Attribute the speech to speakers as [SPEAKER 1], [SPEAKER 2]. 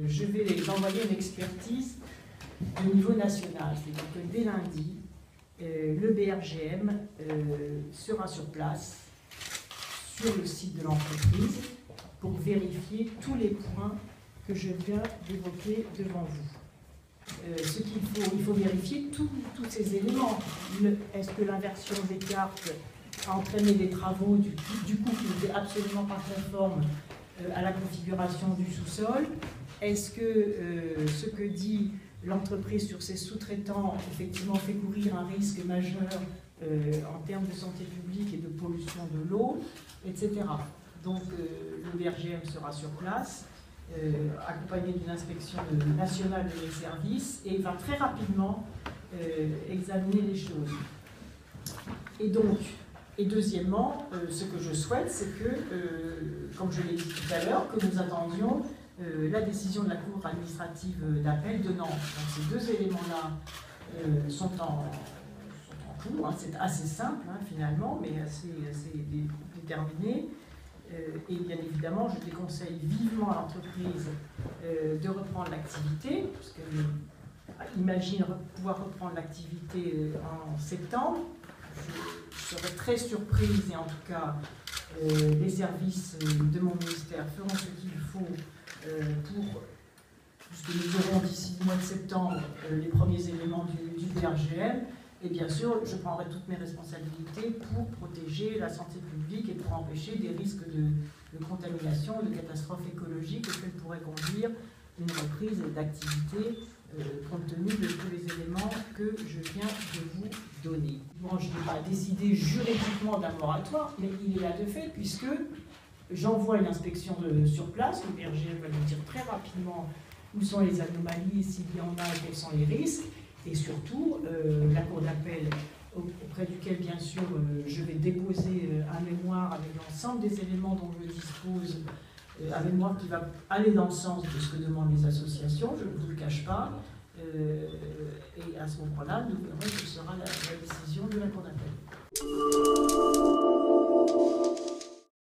[SPEAKER 1] Je vais les envoyer une expertise au niveau national, c'est-à-dire que dès lundi, le BRGM sera sur place, sur le site de l'entreprise, pour vérifier tous les points que je viens d'évoquer devant vous. Il faut vérifier tous ces éléments. Est-ce que l'inversion des cartes a entraîné des travaux du coup qui n'étaient absolument pas conformes à la configuration du sous-sol? Est-ce que ce que dit l'entreprise sur ses sous-traitants effectivement fait courir un risque majeur en termes de santé publique et de pollution de l'eau, etc. Donc le BRGM sera sur place, accompagné d'une inspection nationale de mes services, et va très rapidement examiner les choses. Et deuxièmement, ce que je souhaite, c'est que, comme je l'ai dit tout à l'heure, que nous attendions la décision de la Cour administrative d'appel de Nantes. Donc ces deux éléments-là sont en cours. Hein. C'est assez simple, hein, finalement, mais assez déterminé. Et bien évidemment, je déconseille vivement à l'entreprise de reprendre l'activité, parce qu'elle imagine pouvoir reprendre l'activité en septembre. Je serais très surprise, et en tout cas, les services de mon ministère feront ce qu'il faut puisque nous aurons d'ici le mois de septembre les premiers éléments du BRGM, et bien sûr, je prendrai toutes mes responsabilités pour protéger la santé publique et pour empêcher des risques de contamination, de catastrophes écologiques auxquelles pourrait conduire une reprise d'activité compte tenu de tous les éléments que je viens de vous donner. Bon, je n'ai pas décidé juridiquement d'un moratoire, mais il est là de fait, puisque j'envoie une inspection sur place. Le BRGM va nous dire très rapidement où sont les anomalies, s'il y en a, et quels sont les risques. Et surtout, la Cour d'appel, auprès duquel, bien sûr, je vais déposer un mémoire avec l'ensemble des éléments dont je dispose, un mémoire qui va aller dans le sens de ce que demandent les associations, je ne vous le cache pas. Et à ce moment-là, nous verrons quelle sera la décision de la Cour d'appel.